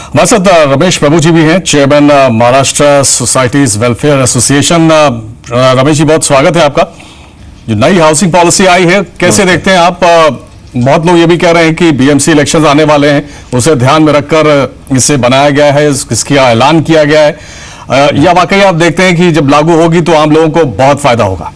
हमारे साथ रमेश प्रभु जी भी हैं, chairman Maharashtra societies welfare association. Ramesh ji, बहुत स्वागत है आपका। जो नई हाउसिंग पॉलिसी आई है, कैसे देखते हैं आप? बहुत लोग ये भी कह रहे हैं कि बीएमसी इलेक्शंस आने वाले हैं, उसे ध्यान में रखकर इसे बनाया गया है, इसका ऐलान किया गया है, या वाकई आप देखते हैं कि जब लागू होगी तो आम लोगों को बहुत फायदा होगा?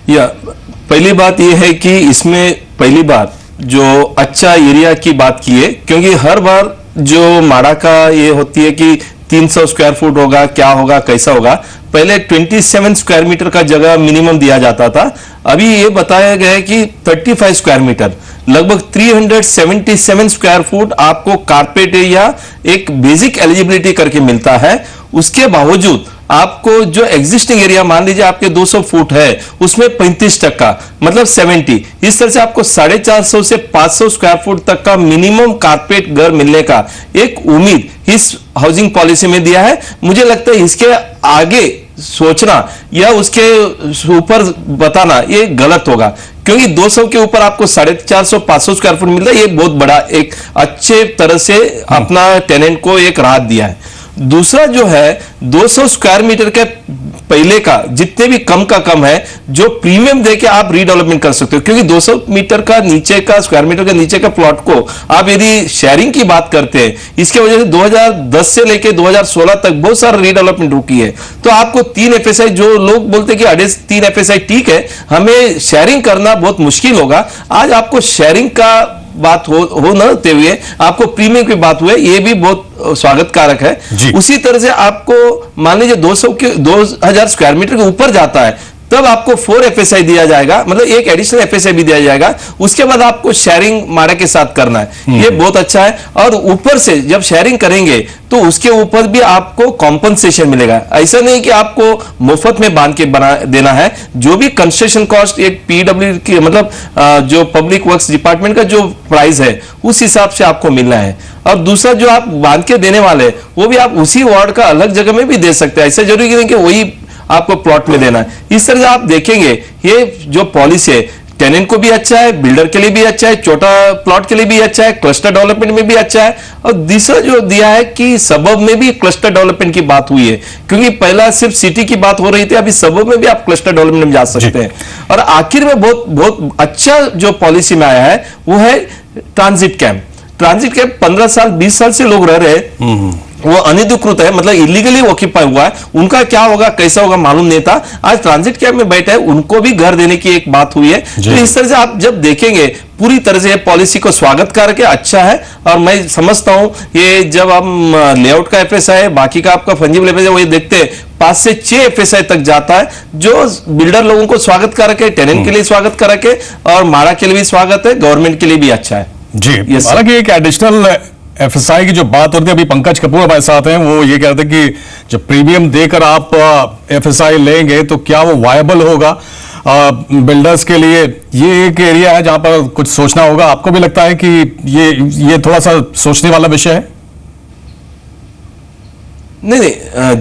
पहली बात यह है कि इसमें पहली बात जो अच्छा एरिया की बात की है, क्योंकि हर बार जो माड़ा का ये होती है कि 300 स्क्वायर फुट होगा, क्या होगा, कैसा होगा। पहले 27 स्क्वायर मीटर का जगह मिनिमम दिया जाता था, अभी ये बताया गया है कि 35 स्क्वायर मीटर, लगभग 377 स्क्वायर फुट आपको कारपेट या एक बेसिक एलिजिबिलिटी करके मिलता है। उसके बावजूद आपको जो एग्जिस्टिंग एरिया मान लीजिए आपके 200 फुट है, उसमें 35% मतलब 70, इस तरह से आपको 450 से 500 स्क्वायर फुट तक का मिनिमम कारपेट घर मिलने का एक उम्मीद इस हाउसिंग पॉलिसी में दिया है। मुझे लगता है इसके आगे सोचना या उसके ऊपर बताना ये गलत होगा, क्योंकि 200 के ऊपर आपको 450 500 स्क्वायर फुट मिलता है। ये बहुत बड़ा एक अच्छे तरह से अपना टेनेंट को एक राहत दिया है। दूसरा जो है 200 स्क्वायर मीटर के पहले का जितने भी कम का कम है, जो प्रीमियम देके आप रीडेवलपमेंट कर सकते हो, क्योंकि 200 मीटर का नीचे का स्क्वायर मीटर का नीचे का प्लॉट को आप यदि शेयरिंग की बात करते हैं, इसके वजह से 2010 से लेके 2016 तक बहुत सारा रीडेवलपमेंट रुकी है। तो आपको 3 FSI, जो लोग बोलते हैं कि 3 FSI ठीक है, हमें शेयरिंग करना बहुत मुश्किल होगा, आज आपको शेयरिंग का बात हो न होते हुए आपको प्रीमियम की बात हुए, ये भी बहुत स्वागत कारक है। उसी तरह से आपको मान लीजिए 2000 स्क्वायर मीटर के ऊपर जाता है, तब आपको 4 FSI दिया जाएगा, मतलब एक एडिशनल FSI भी दिया जाएगा। उसके बाद आपको शेयरिंग माड़ा के साथ करना है, ये बहुत अच्छा है। और ऊपर से जब शेयरिंग करेंगे तो उसके ऊपर भी आपको कॉम्पनसेशन मिलेगा। ऐसा नहीं कि आपको मुफ्त में बांध के बना देना है, जो भी कंस्ट्रक्शन कॉस्ट एक PW की मतलब जो पब्लिक वर्क्स डिपार्टमेंट का जो प्राइस है उस हिसाब से आपको मिलना है। और दूसरा जो आप बांध के देने वाले वो भी आप उसी वार्ड का अलग जगह में भी दे सकते हैं, ऐसा जरूरी नहीं कि वही आपको प्लॉट में देना है। इस तरह से आप देखेंगे ये जो पॉलिसी है टेनेंट को भी अच्छा है, बिल्डर के लिए भी अच्छा है, छोटा प्लॉट के लिए भी अच्छा है, क्लस्टर डेवलपमेंट में भी अच्छा है। और दूसरा जो दिया है कि सबब में भी क्लस्टर डेवलपमेंट की बात हुई है, क्योंकि पहला सिर्फ सिटी की बात हो रही थी, अभी सबब में भी आप क्लस्टर डेवलपमेंट में जा सकते हैं। और आखिर में बहुत अच्छा जो पॉलिसी में आया है वो है ट्रांजिट कैंप। ट्रांजिट कैंप 15 साल 20 साल से लोग रह रहे हैं, वो अनधिकृत है, मतलब इलीगली ऑक्यूपाई हुआ है, उनका क्या होगा कैसा होगा मालूम नहीं था। आज ट्रांजिट कैंप में बैठे हैं, उनको भी घर देने की एक बात हुई है। तो इस तरह से आप जब देखेंगे पूरी तरह से पॉलिसी को स्वागत करके अच्छा है। और मैं समझता हूं ये जब हम लेआउट का FSI है, बाकी का आपका फंजिबल FSI वो ये देखते हैं 5 से 6 FSI तक जाता है, जो बिल्डर लोगों को स्वागत करके, टेनेंट के लिए स्वागत करके और माड़ा के लिए भी स्वागत है, गवर्नमेंट के लिए भी अच्छा है। जी, हालांकि एक एडिशनल FSI की जो बात होती है, अभी पंकज कपूर हमारे साथ हैं, वो ये कहते हैं कि जब प्रीमियम देकर आप FSI लेंगे तो क्या वो वायबल होगा बिल्डर्स के लिए? ये एक एरिया है जहां पर कुछ सोचना होगा। आपको भी लगता है कि ये थोड़ा सा सोचने वाला विषय है? नहीं,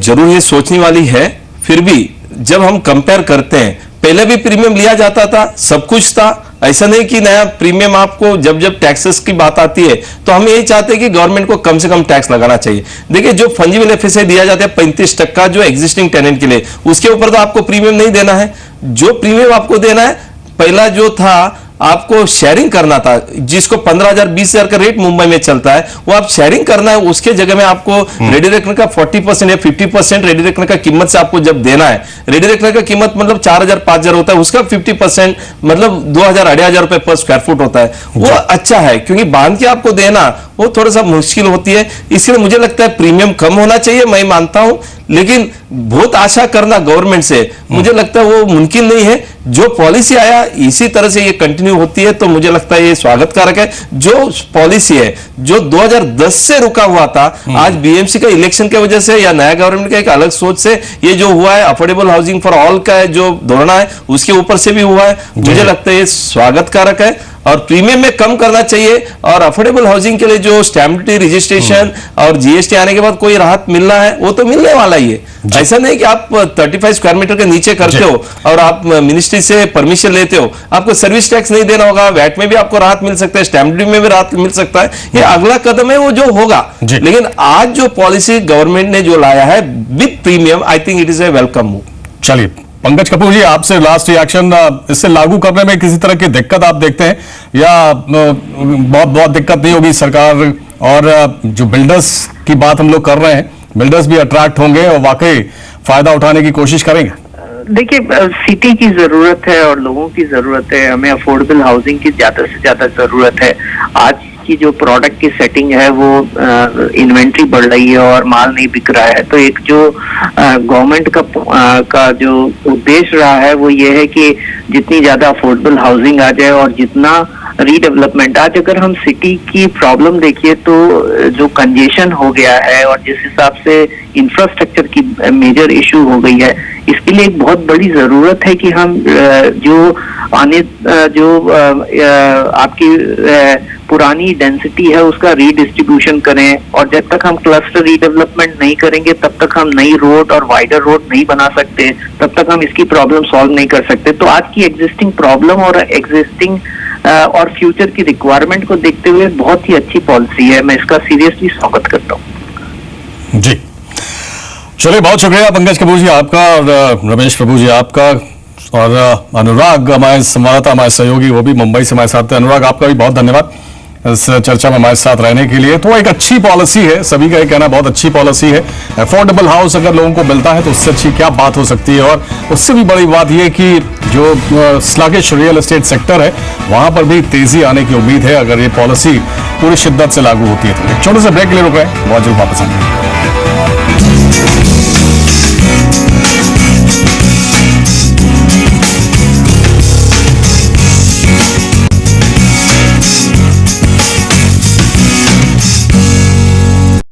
जरूर ये सोचने वाली है। फिर भी जब हम कंपेयर करते हैं, पहले भी प्रीमियम लिया जाता था, सब कुछ था, ऐसा नहीं कि नया प्रीमियम आपको जब टैक्सेस की बात आती है तो हम यही चाहते हैं कि गवर्नमेंट को कम से कम टैक्स लगाना चाहिए। देखिए, जो फंजिबल FSI दिया जाता है 35% जो एग्जिस्टिंग टेनेंट के लिए, उसके ऊपर तो आपको प्रीमियम नहीं देना है। जो प्रीमियम आपको देना है, पहला जो था आपको शेयरिंग करना था, जिसको 15,000 20,000 का रेट मुंबई में चलता है, वो आप शेयरिंग करना है। उसके जगह में आपको रेडी रेकनर का 40% या 50% रेडी रेकनर का कीमत से आपको जब देना है, रेडी रेकनर का कीमत मतलब 4,000 5,000 होता है, उसका 50% मतलब 2,000 2,500 रुपए पर स्क्वायर फुट होता है। वो अच्छा है, क्योंकि बांध के आपको देना वो थोड़ा सा मुश्किल होती है। इसलिए मुझे लगता है प्रीमियम कम होना चाहिए, मैं मानता हूं, लेकिन बहुत आशा करना गवर्नमेंट से मुझे लगता है वो मुमकिन नहीं है। जो पॉलिसी आया इसी तरह से ये कंटिन्यू होती है तो मुझे लगता है ये स्वागत कारक है। जो पॉलिसी है जो 2010 से रुका हुआ था, आज BMC का इलेक्शन की वजह से या नया गवर्नमेंट का एक अलग सोच से ये जो हुआ है, अफोर्डेबल हाउसिंग फॉर ऑल का जो धोरणा है उसके ऊपर से भी हुआ है, मुझे लगता है ये स्वागत कारक है। और प्रीमियम में कम करना चाहिए। और अफोर्डेबल हाउसिंग के लिए जो स्टैम्प ड्यूटी, रजिस्ट्रेशन और जीएसटी आने के बाद कोई राहत मिलना है वो तो मिलने वाला ही है। ऐसा नहीं कि आप 35 स्क्वायर मीटर के नीचे करते हो और आप मिनिस्ट्री से परमिशन लेते हो, आपको सर्विस टैक्स नहीं देना होगा, वैट में भी आपको राहत मिल सकता है, स्टैम्प ड्यूटी में भी राहत मिल सकता है। ये अगला कदम है वो जो होगा। लेकिन आज जो पॉलिसी गवर्नमेंट ने जो लाया है with premium, I think it is a welcome move. चलिए पंकज कपूर जी, आपसे लास्ट रिएक्शन, इससे लागू करने में किसी तरह की दिक्कत आप देखते हैं या बहुत दिक्कत नहीं होगी? सरकार और जो बिल्डर्स की बात हम लोग कर रहे हैं, बिल्डर्स भी अट्रैक्ट होंगे और वाकई फायदा उठाने की कोशिश करेंगे। देखिए, सिटी की जरूरत है और लोगों की जरूरत है, हमें अफोर्डेबल हाउसिंग की ज्यादा से ज्यादा जरूरत है। आज की जो प्रोडक्ट की सेटिंग है वो इन्वेंट्री बढ़ रही है और माल नहीं बिक रहा है। तो एक जो गवर्नमेंट का जो उद्देश्य रहा है वो ये है कि जितनी ज्यादा अफोर्डेबल हाउसिंग आ जाए और जितना रीडेवलपमेंट। आज अगर हम सिटी की प्रॉब्लम देखिए तो जो कंजेशन हो गया है और जिस हिसाब से इंफ्रास्ट्रक्चर की मेजर इशू हो गई है, इसके लिए एक बहुत बड़ी जरूरत है कि हम आपकी पुरानी डेंसिटी है उसका रीडिस्ट्रीब्यूशन करें। और जब तक हम क्लस्टर रीडेवलपमेंट नहीं करेंगे तब तक हम नई रोड और वाइडर रोड नहीं बना सकते, तब तक हम इसकी प्रॉब्लम सॉल्व नहीं कर सकते। तो आज की एग्जिस्टिंग प्रॉब्लम और एग्जिस्टिंग और फ्यूचर की रिक्वायरमेंट को देखते हुए बहुत ही अच्छी पॉलिसी है, मैं इसका सीरियसली स्वागत करता हूँ। जी चलिए, बहुत शुक्रिया पंकज कपूर जी आपका और रमेश प्रभु जी आपका, और अनुराग हमारे संवाददाता, हमारे सहयोगी, वो भी मुंबई से हमारे साथ थे। अनुराग, आपका भी बहुत धन्यवाद इस चर्चा में हमारे साथ रहने के लिए। तो एक अच्छी पॉलिसी है, सभी का ये कहना बहुत अच्छी पॉलिसी है। अफोर्डेबल हाउस अगर लोगों को मिलता है तो उससे अच्छी क्या बात हो सकती है। और उससे भी बड़ी बात यह कि जो स्लगिश रियल एस्टेट सेक्टर है वहां पर भी तेजी आने की उम्मीद है अगर ये पॉलिसी पूरी शिद्दत से लागू होती है। तो एक छोटे से ब्रेक ले रुक रहे हैं, बहुत जल्द वापस आएंगे।